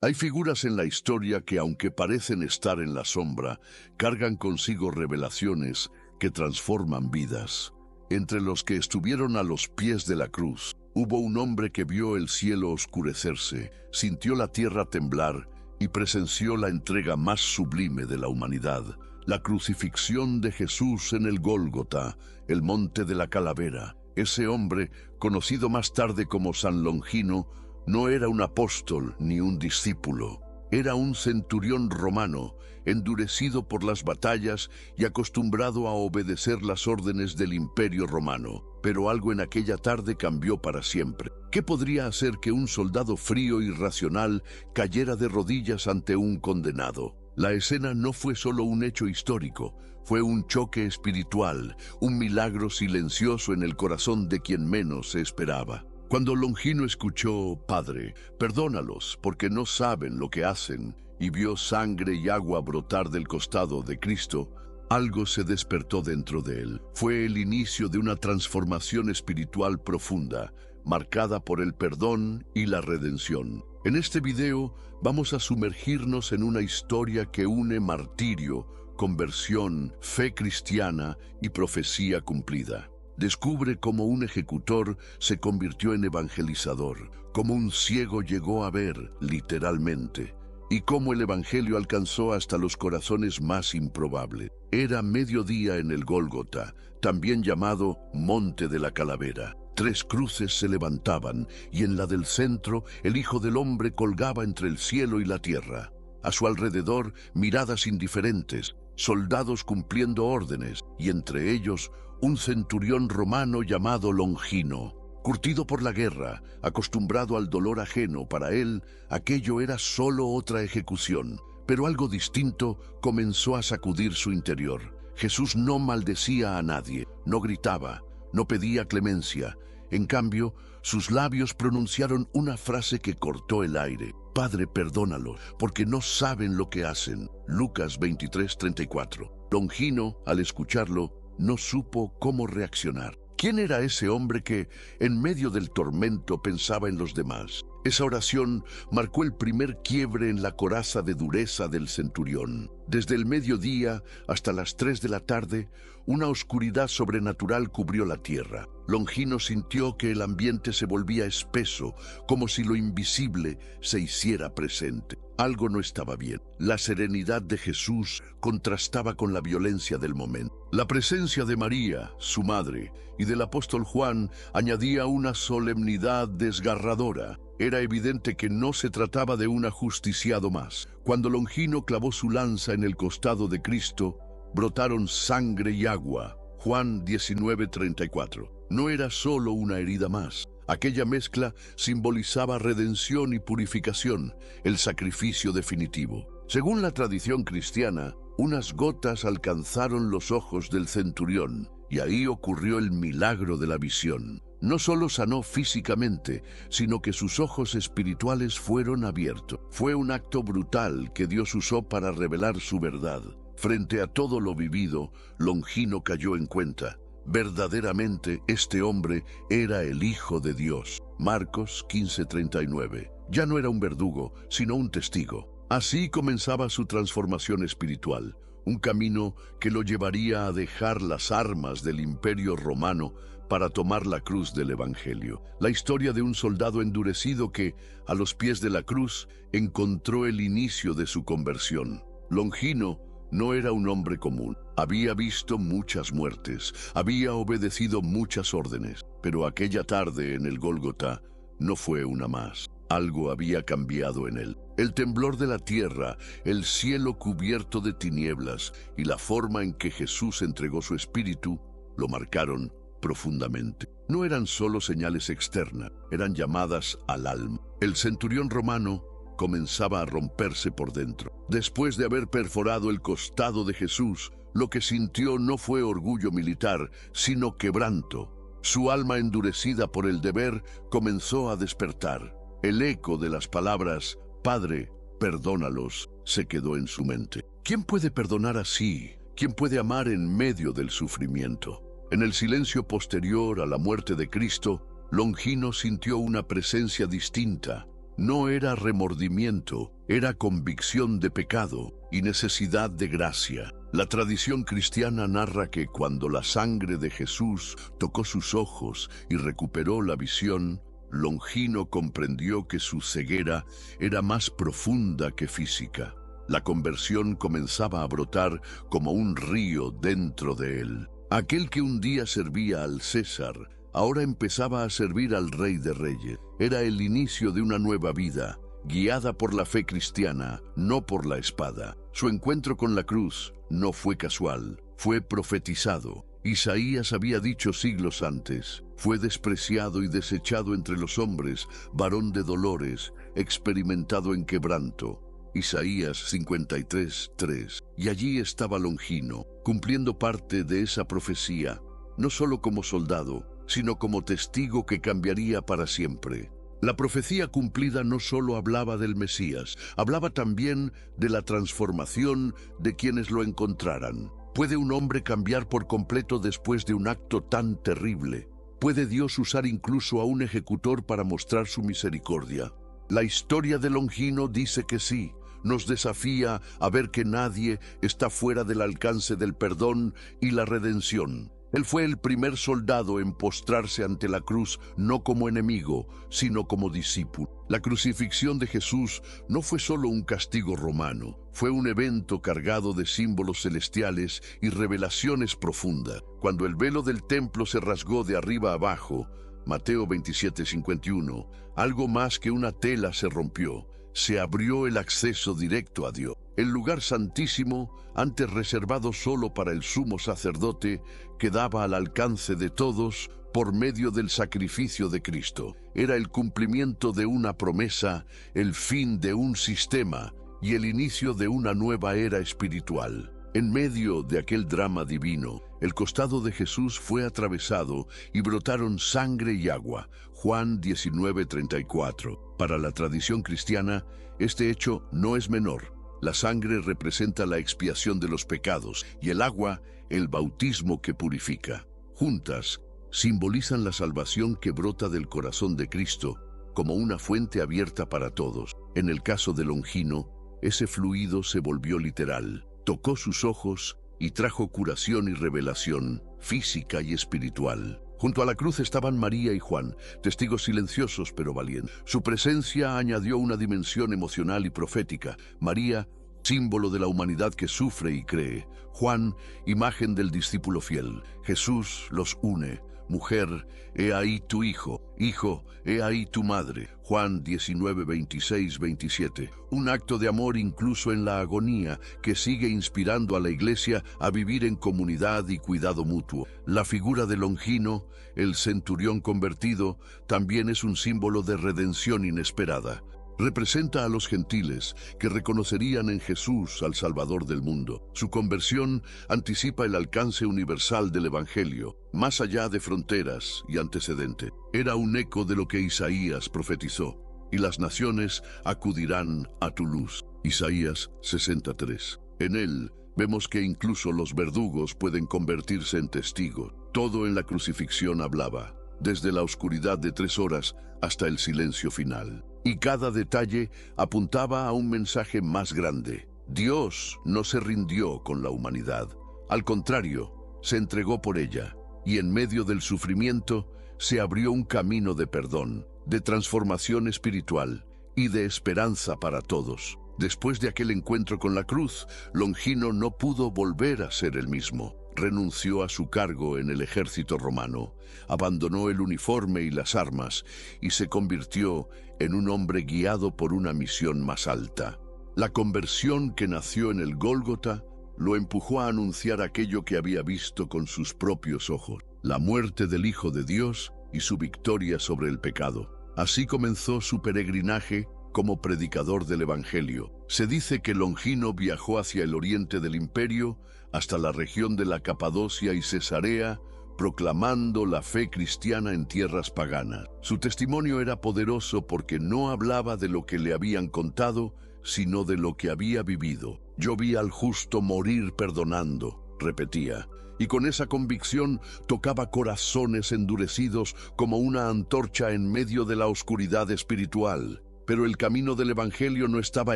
Hay figuras en la historia que, aunque parecen estar en la sombra, cargan consigo revelaciones que transforman vidas. Entre los que estuvieron a los pies de la cruz, hubo un hombre que vio el cielo oscurecerse, sintió la tierra temblar y presenció la entrega más sublime de la humanidad, la crucifixión de Jesús en el Gólgota, el monte de la calavera. Ese hombre, conocido más tarde como San Longino, no era un apóstol ni un discípulo. Era un centurión romano, endurecido por las batallas y acostumbrado a obedecer las órdenes del Imperio Romano. Pero algo en aquella tarde cambió para siempre. ¿Qué podría hacer que un soldado frío y racional cayera de rodillas ante un condenado? La escena no fue solo un hecho histórico, fue un choque espiritual, un milagro silencioso en el corazón de quien menos se esperaba. Cuando Longino escuchó, «Padre, perdónalos, porque no saben lo que hacen», y vio sangre y agua brotar del costado de Cristo, algo se despertó dentro de él. Fue el inicio de una transformación espiritual profunda, marcada por el perdón y la redención. En este video vamos a sumergirnos en una historia que une martirio, conversión, fe cristiana y profecía cumplida. Descubre cómo un ejecutor se convirtió en evangelizador, cómo un ciego llegó a ver, literalmente, y cómo el evangelio alcanzó hasta los corazones más improbables. Era mediodía en el Gólgota, también llamado Monte de la Calavera. 3 cruces se levantaban, y en la del centro el Hijo del Hombre colgaba entre el cielo y la tierra. A su alrededor, miradas indiferentes, soldados cumpliendo órdenes, y entre ellos, un centurión romano llamado Longino. Curtido por la guerra, acostumbrado al dolor ajeno, para él, aquello era solo otra ejecución. Pero algo distinto comenzó a sacudir su interior. Jesús no maldecía a nadie, no gritaba, no pedía clemencia. En cambio, sus labios pronunciaron una frase que cortó el aire. «Padre, perdónalos, porque no saben lo que hacen». Lucas 23:34. Longino, al escucharlo, no supo cómo reaccionar. ¿Quién era ese hombre que, en medio del tormento, pensaba en los demás? Esa oración marcó el primer quiebre en la coraza de dureza del centurión. Desde el mediodía hasta las 3 de la tarde, una oscuridad sobrenatural cubrió la tierra. Longino sintió que el ambiente se volvía espeso, como si lo invisible se hiciera presente. Algo no estaba bien. La serenidad de Jesús contrastaba con la violencia del momento. La presencia de María, su madre, y del apóstol Juan añadía una solemnidad desgarradora. Era evidente que no se trataba de un ajusticiado más. Cuando Longino clavó su lanza en el costado de Cristo, brotaron sangre y agua. Juan 19:34. No era solo una herida más. Aquella mezcla simbolizaba redención y purificación, el sacrificio definitivo. Según la tradición cristiana, unas gotas alcanzaron los ojos del centurión, y ahí ocurrió el milagro de la visión. No solo sanó físicamente, sino que sus ojos espirituales fueron abiertos. Fue un acto brutal que Dios usó para revelar su verdad. Frente a todo lo vivido, Longino cayó en cuenta. Verdaderamente, este hombre era el Hijo de Dios. Marcos 15:39. Ya no era un verdugo, sino un testigo. Así comenzaba su transformación espiritual, un camino que lo llevaría a dejar las armas del Imperio Romano para tomar la cruz del Evangelio. La historia de un soldado endurecido que, a los pies de la cruz, encontró el inicio de su conversión. Longino no era un hombre común. Había visto muchas muertes, había obedecido muchas órdenes, pero aquella tarde en el Gólgota no fue una más. Algo había cambiado en él. El temblor de la tierra, el cielo cubierto de tinieblas y la forma en que Jesús entregó su espíritu lo marcaron profundamente. No eran solo señales externas, eran llamadas al alma. El centurión romano comenzaba a romperse por dentro. Después de haber perforado el costado de Jesús, lo que sintió no fue orgullo militar, sino quebranto. Su alma endurecida por el deber comenzó a despertar. El eco de las palabras, «Padre, perdónalos», se quedó en su mente. ¿Quién puede perdonar así? ¿Quién puede amar en medio del sufrimiento? En el silencio posterior a la muerte de Cristo, Longino sintió una presencia distinta. No era remordimiento, era convicción de pecado y necesidad de gracia. La tradición cristiana narra que cuando la sangre de Jesús tocó sus ojos y recuperó la visión, Longino comprendió que su ceguera era más profunda que física. La conversión comenzaba a brotar como un río dentro de él. Aquel que un día servía al César, ahora empezaba a servir al Rey de Reyes. Era el inicio de una nueva vida, guiada por la fe cristiana, no por la espada. Su encuentro con la cruz no fue casual, fue profetizado. Isaías había dicho siglos antes: fue despreciado y desechado entre los hombres, varón de dolores, experimentado en quebranto. Isaías 53:3. Y allí estaba Longino, cumpliendo parte de esa profecía, no solo como soldado, sino como testigo que cambiaría para siempre. La profecía cumplida no solo hablaba del Mesías, hablaba también de la transformación de quienes lo encontraran. ¿Puede un hombre cambiar por completo después de un acto tan terrible? ¿Puede Dios usar incluso a un ejecutor para mostrar su misericordia? La historia de Longino dice que sí. Nos desafía a ver que nadie está fuera del alcance del perdón y la redención. Él fue el primer soldado en postrarse ante la cruz, no como enemigo, sino como discípulo. La crucifixión de Jesús no fue solo un castigo romano, fue un evento cargado de símbolos celestiales y revelaciones profundas. Cuando el velo del templo se rasgó de arriba abajo, Mateo 27:51, algo más que una tela se rompió. Se abrió el acceso directo a Dios. El lugar santísimo, antes reservado solo para el sumo sacerdote, quedaba al alcance de todos por medio del sacrificio de Cristo. Era el cumplimiento de una promesa, el fin de un sistema y el inicio de una nueva era espiritual. En medio de aquel drama divino, el costado de Jesús fue atravesado y brotaron sangre y agua. Juan 19:34. Para la tradición cristiana, este hecho no es menor. La sangre representa la expiación de los pecados y el agua, el bautismo que purifica. Juntas, simbolizan la salvación que brota del corazón de Cristo como una fuente abierta para todos. En el caso de Longino, ese fluido se volvió literal. Tocó sus ojos y trajo curación y revelación física y espiritual. Junto a la cruz estaban María y Juan, testigos silenciosos pero valientes. Su presencia añadió una dimensión emocional y profética. María, símbolo de la humanidad que sufre y cree. Juan, imagen del discípulo fiel. Jesús los une. Mujer, he ahí tu hijo. Hijo, he ahí tu madre. Juan 19:26-27. Un acto de amor incluso en la agonía que sigue inspirando a la Iglesia a vivir en comunidad y cuidado mutuo. La figura de Longino, el centurión convertido, también es un símbolo de redención inesperada. Representa a los gentiles que reconocerían en Jesús al Salvador del mundo. Su conversión anticipa el alcance universal del Evangelio, más allá de fronteras y antecedente. Era un eco de lo que Isaías profetizó: y las naciones acudirán a tu luz. Isaías 63. En él vemos que incluso los verdugos pueden convertirse en testigos. Todo en la crucifixión hablaba, desde la oscuridad de 3 horas hasta el silencio final. Y cada detalle apuntaba a un mensaje más grande. Dios no se rindió con la humanidad. Al contrario, se entregó por ella. Y en medio del sufrimiento se abrió un camino de perdón, de transformación espiritual y de esperanza para todos. Después de aquel encuentro con la cruz, Longino no pudo volver a ser el mismo. Renunció a su cargo en el ejército romano, abandonó el uniforme y las armas y se convirtió en un hombre guiado por una misión más alta. La conversión que nació en el Gólgota lo empujó a anunciar aquello que había visto con sus propios ojos: la muerte del Hijo de Dios y su victoria sobre el pecado. Así comenzó su peregrinaje como predicador del Evangelio. Se dice que Longino viajó hacia el oriente del imperio, hasta la región de la Capadocia y Cesarea, proclamando la fe cristiana en tierras paganas. Su testimonio era poderoso porque no hablaba de lo que le habían contado, sino de lo que había vivido. Yo vi al justo morir perdonando, repetía, y con esa convicción tocaba corazones endurecidos como una antorcha en medio de la oscuridad espiritual. Pero el camino del Evangelio no estaba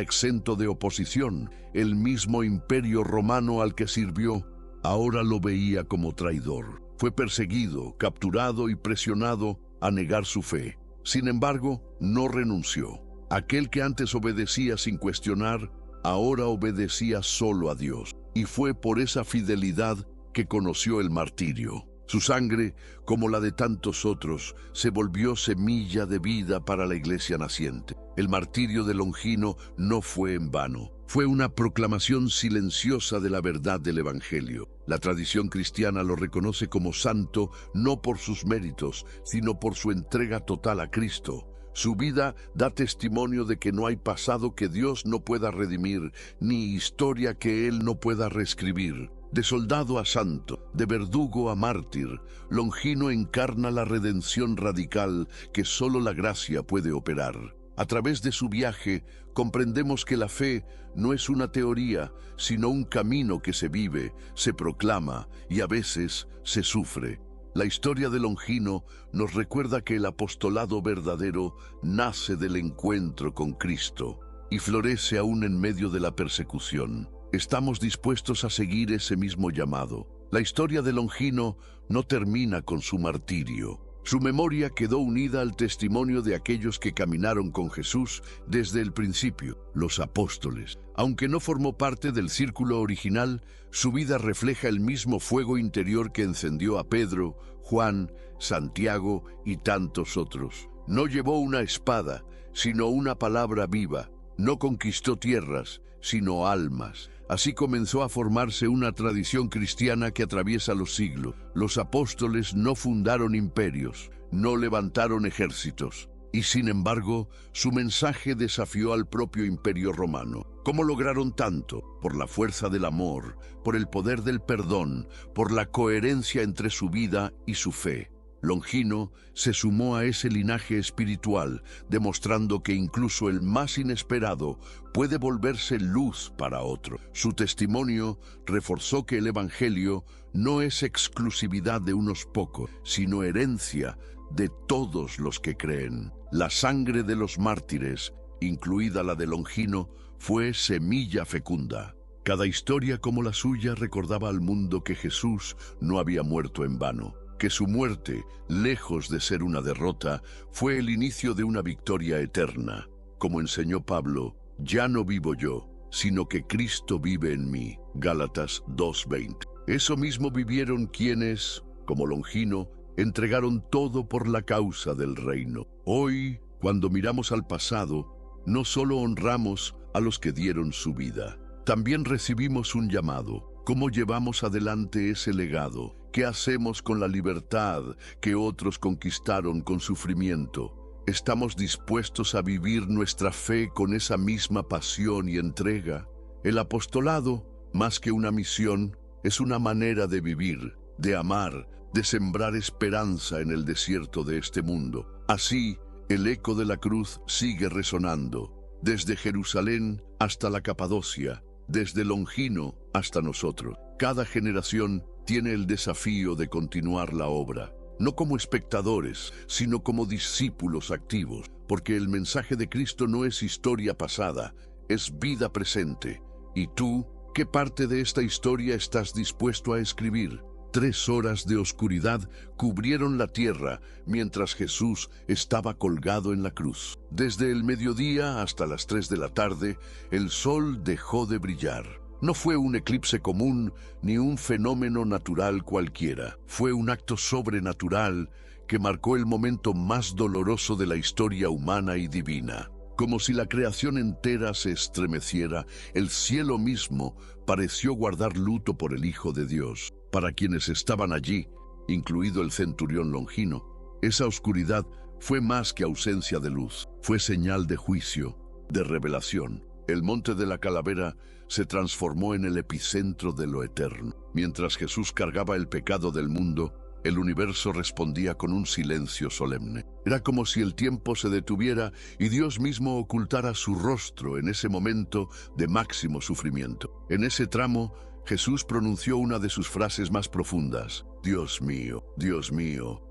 exento de oposición. El mismo imperio romano al que sirvió ahora lo veía como traidor. Fue perseguido, capturado y presionado a negar su fe. Sin embargo, no renunció. Aquel que antes obedecía sin cuestionar, ahora obedecía solo a Dios. Y fue por esa fidelidad que conoció el martirio. Su sangre, como la de tantos otros, se volvió semilla de vida para la iglesia naciente. El martirio de Longino no fue en vano. Fue una proclamación silenciosa de la verdad del Evangelio. La tradición cristiana lo reconoce como santo no por sus méritos, sino por su entrega total a Cristo. Su vida da testimonio de que no hay pasado que Dios no pueda redimir, ni historia que Él no pueda reescribir. De soldado a santo, de verdugo a mártir, Longino encarna la redención radical que solo la gracia puede operar. A través de su viaje, comprendemos que la fe no es una teoría, sino un camino que se vive, se proclama y a veces se sufre. La historia de Longino nos recuerda que el apostolado verdadero nace del encuentro con Cristo y florece aún en medio de la persecución. Estamos dispuestos a seguir ese mismo llamado. La historia de Longino no termina con su martirio. Su memoria quedó unida al testimonio de aquellos que caminaron con Jesús desde el principio, los apóstoles. Aunque no formó parte del círculo original, su vida refleja el mismo fuego interior que encendió a Pedro, Juan, Santiago y tantos otros. No llevó una espada, sino una palabra viva. No conquistó tierras, sino almas. Así comenzó a formarse una tradición cristiana que atraviesa los siglos. Los apóstoles no fundaron imperios, no levantaron ejércitos, y sin embargo, su mensaje desafió al propio imperio romano. ¿Cómo lograron tanto? Por la fuerza del amor, por el poder del perdón, por la coherencia entre su vida y su fe. Longino se sumó a ese linaje espiritual, demostrando que incluso el más inesperado puede volverse luz para otro. Su testimonio reforzó que el Evangelio no es exclusividad de unos pocos, sino herencia de todos los que creen. La sangre de los mártires, incluida la de Longino, fue semilla fecunda. Cada historia como la suya recordaba al mundo que Jesús no había muerto en vano, que su muerte, lejos de ser una derrota, fue el inicio de una victoria eterna. Como enseñó Pablo, ya no vivo yo, sino que Cristo vive en mí. Gálatas 2:20. Eso mismo vivieron quienes, como Longino, entregaron todo por la causa del reino. Hoy, cuando miramos al pasado, no solo honramos a los que dieron su vida, también recibimos un llamado. ¿Cómo llevamos adelante ese legado? ¿Qué hacemos con la libertad que otros conquistaron con sufrimiento? ¿Estamos dispuestos a vivir nuestra fe con esa misma pasión y entrega? El apostolado, más que una misión, es una manera de vivir, de amar, de sembrar esperanza en el desierto de este mundo. Así, el eco de la cruz sigue resonando, desde Jerusalén hasta la Capadocia, desde Longino hasta nosotros. Cada generación tiene el desafío de continuar la obra, no como espectadores, sino como discípulos activos, porque el mensaje de Cristo no es historia pasada, es vida presente. ¿Y tú, qué parte de esta historia estás dispuesto a escribir? 3 horas de oscuridad cubrieron la tierra mientras Jesús estaba colgado en la cruz. Desde el mediodía hasta las 3 de la tarde, el sol dejó de brillar. No fue un eclipse común ni un fenómeno natural cualquiera. Fue un acto sobrenatural que marcó el momento más doloroso de la historia humana y divina. Como si la creación entera se estremeciera, el cielo mismo pareció guardar luto por el Hijo de Dios. Para quienes estaban allí, incluido el centurión Longino, esa oscuridad fue más que ausencia de luz, fue señal de juicio, de revelación. El monte de la calavera se transformó en el epicentro de lo eterno. Mientras Jesús cargaba el pecado del mundo, el universo respondía con un silencio solemne. Era como si el tiempo se detuviera y Dios mismo ocultara su rostro en ese momento de máximo sufrimiento. En ese tramo, Jesús pronunció una de sus frases más profundas: Dios mío,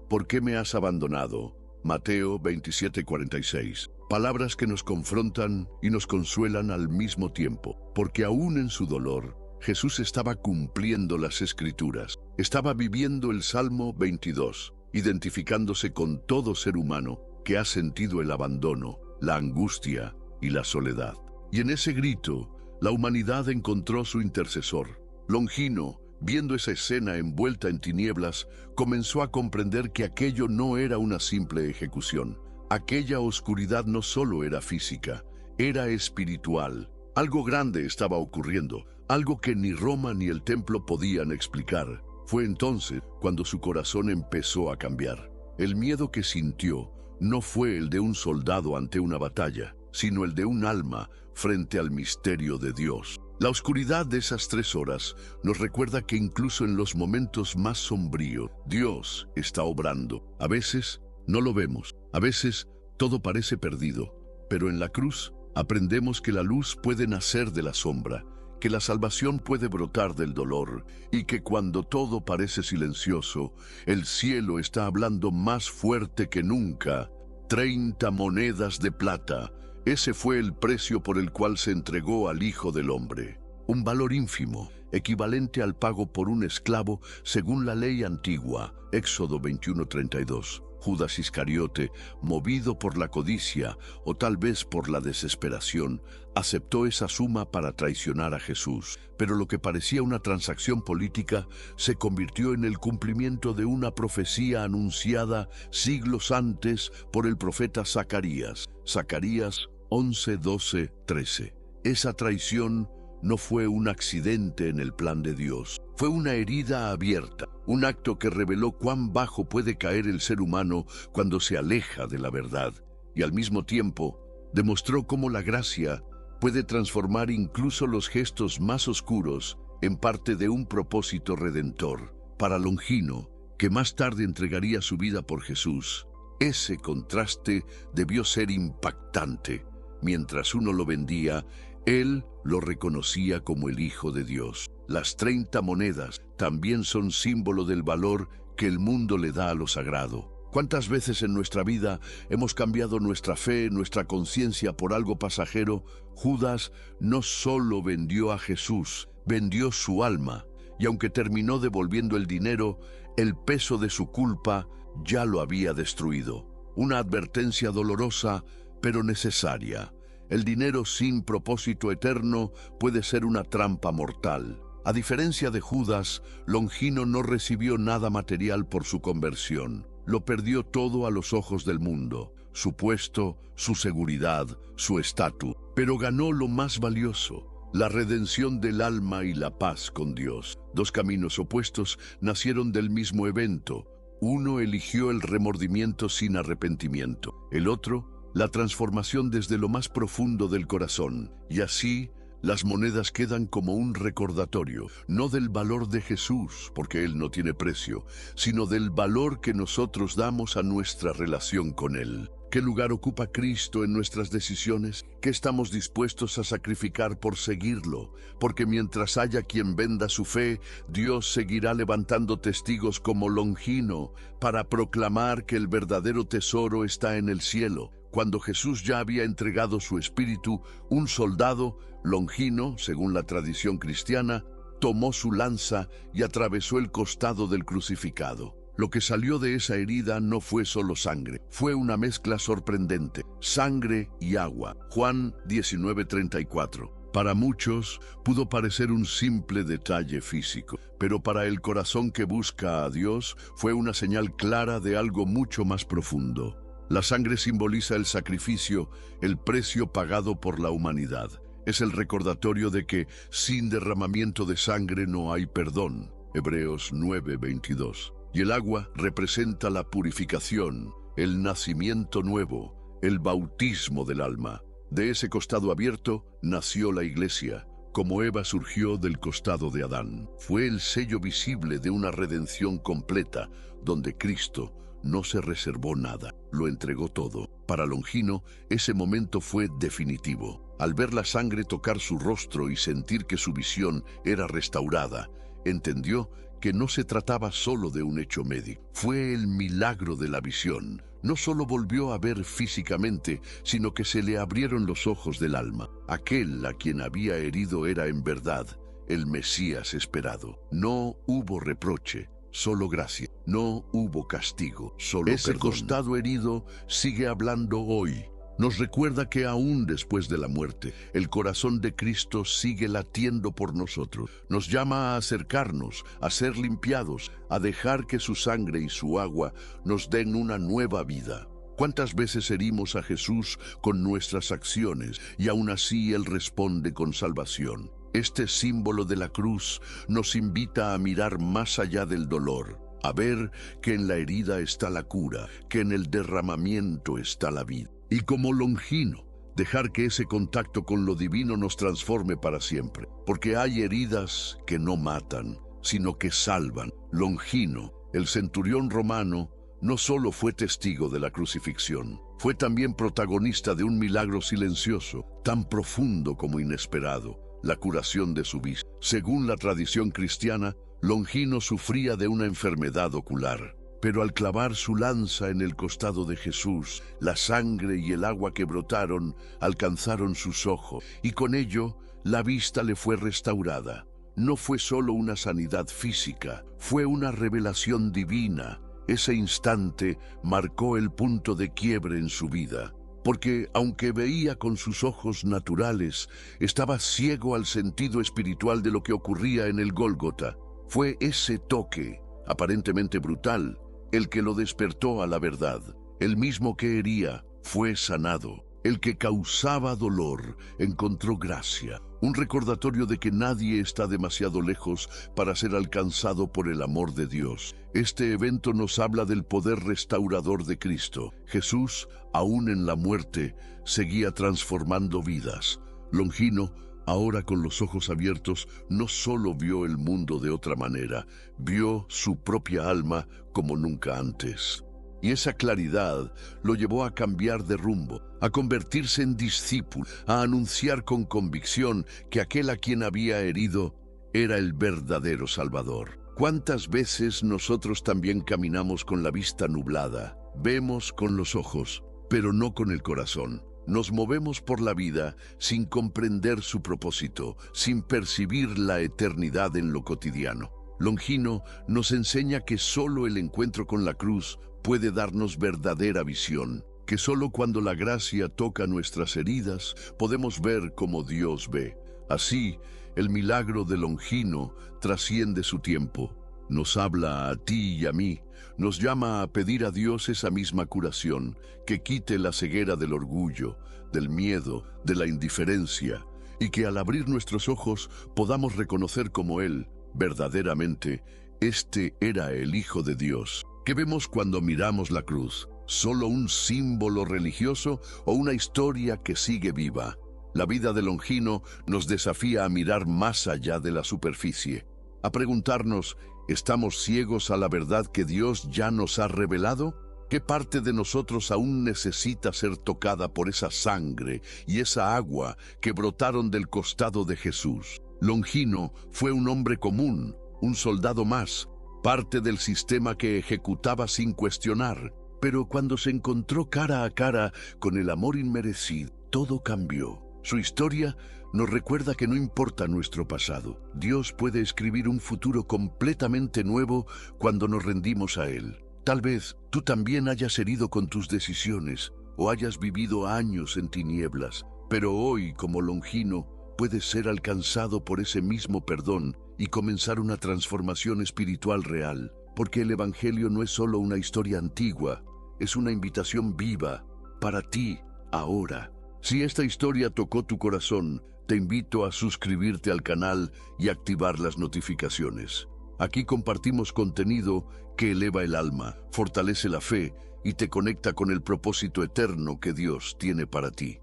¿por qué me has abandonado? Mateo 27:46. Palabras que nos confrontan y nos consuelan al mismo tiempo, porque aún en su dolor, Jesús estaba cumpliendo las Escrituras. Estaba viviendo el Salmo 22, identificándose con todo ser humano que ha sentido el abandono, la angustia y la soledad. Y en ese grito, la humanidad encontró su intercesor. Longino, viendo esa escena envuelta en tinieblas, comenzó a comprender que aquello no era una simple ejecución. Aquella oscuridad no solo era física, era espiritual. Algo grande estaba ocurriendo, algo que ni Roma ni el templo podían explicar. Fue entonces cuando su corazón empezó a cambiar. El miedo que sintió no fue el de un soldado ante una batalla, sino el de un alma frente al misterio de Dios. La oscuridad de esas 3 horas nos recuerda que incluso en los momentos más sombríos, Dios está obrando. A veces no lo vemos, a veces todo parece perdido, pero en la cruz aprendemos que la luz puede nacer de la sombra, que la salvación puede brotar del dolor y que cuando todo parece silencioso, el cielo está hablando más fuerte que nunca. 30 monedas de plata. Ese fue el precio por el cual se entregó al Hijo del Hombre. Un valor ínfimo, equivalente al pago por un esclavo según la ley antigua. Éxodo 21:32. Judas Iscariote, movido por la codicia o tal vez por la desesperación, aceptó esa suma para traicionar a Jesús. Pero lo que parecía una transacción política se convirtió en el cumplimiento de una profecía anunciada siglos antes por el profeta Zacarías. Zacarías 11, 12, 13. Esa traición no fue un accidente en el plan de Dios. Fue una herida abierta, un acto que reveló cuán bajo puede caer el ser humano cuando se aleja de la verdad. Y al mismo tiempo, demostró cómo la gracia puede transformar incluso los gestos más oscuros en parte de un propósito redentor. Para Longino, que más tarde entregaría su vida por Jesús, ese contraste debió ser impactante. Mientras uno lo vendía, él lo reconocía como el Hijo de Dios. Las 30 monedas también son símbolo del valor que el mundo le da a lo sagrado. ¿Cuántas veces en nuestra vida hemos cambiado nuestra fe, nuestra conciencia por algo pasajero? Judas no solo vendió a Jesús, vendió su alma. Y aunque terminó devolviendo el dinero, el peso de su culpa ya lo había destruido. Una advertencia dolorosa, pero necesaria. El dinero sin propósito eterno puede ser una trampa mortal. A diferencia de Judas, Longino no recibió nada material por su conversión. Lo perdió todo a los ojos del mundo, su puesto, su seguridad, su estatus. Pero ganó lo más valioso, la redención del alma y la paz con Dios. 2 caminos opuestos nacieron del mismo evento. Uno eligió el remordimiento sin arrepentimiento. El otro, la transformación desde lo más profundo del corazón. Y así, las monedas quedan como un recordatorio, no del valor de Jesús, porque Él no tiene precio, sino del valor que nosotros damos a nuestra relación con Él. ¿Qué lugar ocupa Cristo en nuestras decisiones? ¿Qué estamos dispuestos a sacrificar por seguirlo? Porque mientras haya quien venda su fe, Dios seguirá levantando testigos como Longino para proclamar que el verdadero tesoro está en el cielo. Cuando Jesús ya había entregado su espíritu, un soldado, Longino, según la tradición cristiana, tomó su lanza y atravesó el costado del crucificado. Lo que salió de esa herida no fue solo sangre, fue una mezcla sorprendente, sangre y agua. Juan 19:34. Para muchos pudo parecer un simple detalle físico, pero para el corazón que busca a Dios fue una señal clara de algo mucho más profundo. La sangre simboliza el sacrificio, el precio pagado por la humanidad. Es el recordatorio de que sin derramamiento de sangre no hay perdón. Hebreos 9:22. Y el agua representa la purificación, el nacimiento nuevo, el bautismo del alma. De ese costado abierto nació la iglesia, como Eva surgió del costado de Adán. Fue el sello visible de una redención completa, donde Cristo no se reservó nada, lo entregó todo. Para Longino, ese momento fue definitivo. Al ver la sangre tocar su rostro y sentir que su visión era restaurada, entendió que no se trataba solo de un hecho médico. Fue el milagro de la visión. no solo volvió a ver físicamente, sino que se le abrieron los ojos del alma. Aquel a quien había herido era en verdad el Mesías esperado. No hubo reproche, solo gracia. No hubo castigo, solo perdón. Ese costado herido sigue hablando hoy. Nos recuerda que aún después de la muerte, el corazón de Cristo sigue latiendo por nosotros. Nos llama a acercarnos, a ser limpiados, a dejar que su sangre y su agua nos den una nueva vida. ¿Cuántas veces herimos a Jesús con nuestras acciones y aún así Él responde con salvación? Este símbolo de la cruz nos invita a mirar más allá del dolor, a ver que en la herida está la cura, que en el derramamiento está la vida. Y como Longino, dejar que ese contacto con lo divino nos transforme para siempre, porque hay heridas que no matan, sino que salvan. Longino, el centurión romano, no solo fue testigo de la crucifixión, fue también protagonista de un milagro silencioso, tan profundo como inesperado, la curación de su vista. Según la tradición cristiana, Longino sufría de una enfermedad ocular. Pero al clavar su lanza en el costado de Jesús, la sangre y el agua que brotaron alcanzaron sus ojos, y con ello la vista le fue restaurada. No fue solo una sanidad física, fue una revelación divina. Ese instante marcó el punto de quiebre en su vida, porque aunque veía con sus ojos naturales, estaba ciego al sentido espiritual de lo que ocurría en el Gólgota. Fue ese toque, aparentemente brutal, el que lo despertó a la verdad. El mismo que hería fue sanado. El que causaba dolor encontró gracia. Un recordatorio de que nadie está demasiado lejos para ser alcanzado por el amor de Dios. Este evento nos habla del poder restaurador de Cristo. Jesús, aún en la muerte, seguía transformando vidas. Longino, ahora con los ojos abiertos, no solo vio el mundo de otra manera, vio su propia alma como nunca antes. Y esa claridad lo llevó a cambiar de rumbo, a convertirse en discípulo, a anunciar con convicción que aquel a quien había herido era el verdadero Salvador. ¿Cuántas veces nosotros también caminamos con la vista nublada? Vemos con los ojos, pero no con el corazón. Nos movemos por la vida sin comprender su propósito, sin percibir la eternidad en lo cotidiano. Longino nos enseña que solo el encuentro con la cruz puede darnos verdadera visión, que solo cuando la gracia toca nuestras heridas podemos ver como Dios ve. Así, el milagro de Longino trasciende su tiempo. Nos habla a ti y a mí, nos llama a pedir a Dios esa misma curación, que quite la ceguera del orgullo, del miedo, de la indiferencia, y que al abrir nuestros ojos podamos reconocer como Él, verdaderamente, este era el Hijo de Dios. ¿Qué vemos cuando miramos la cruz? ¿Solo un símbolo religioso o una historia que sigue viva? La vida de Longino nos desafía a mirar más allá de la superficie, a preguntarnos, ¿estamos ciegos a la verdad que Dios ya nos ha revelado? ¿Qué parte de nosotros aún necesita ser tocada por esa sangre y esa agua que brotaron del costado de Jesús? Longino fue un hombre común, un soldado más, parte del sistema que ejecutaba sin cuestionar. Pero cuando se encontró cara a cara con el amor inmerecido, todo cambió. Su historia nos recuerda que no importa nuestro pasado, Dios puede escribir un futuro completamente nuevo cuando nos rendimos a Él. Tal vez tú también hayas herido con tus decisiones o hayas vivido años en tinieblas, pero hoy, como Longino, puedes ser alcanzado por ese mismo perdón y comenzar una transformación espiritual real, porque el Evangelio no es solo una historia antigua, es una invitación viva para ti ahora. Si esta historia tocó tu corazón, te invito a suscribirte al canal y activar las notificaciones. Aquí compartimos contenido que eleva el alma, fortalece la fe y te conecta con el propósito eterno que Dios tiene para ti.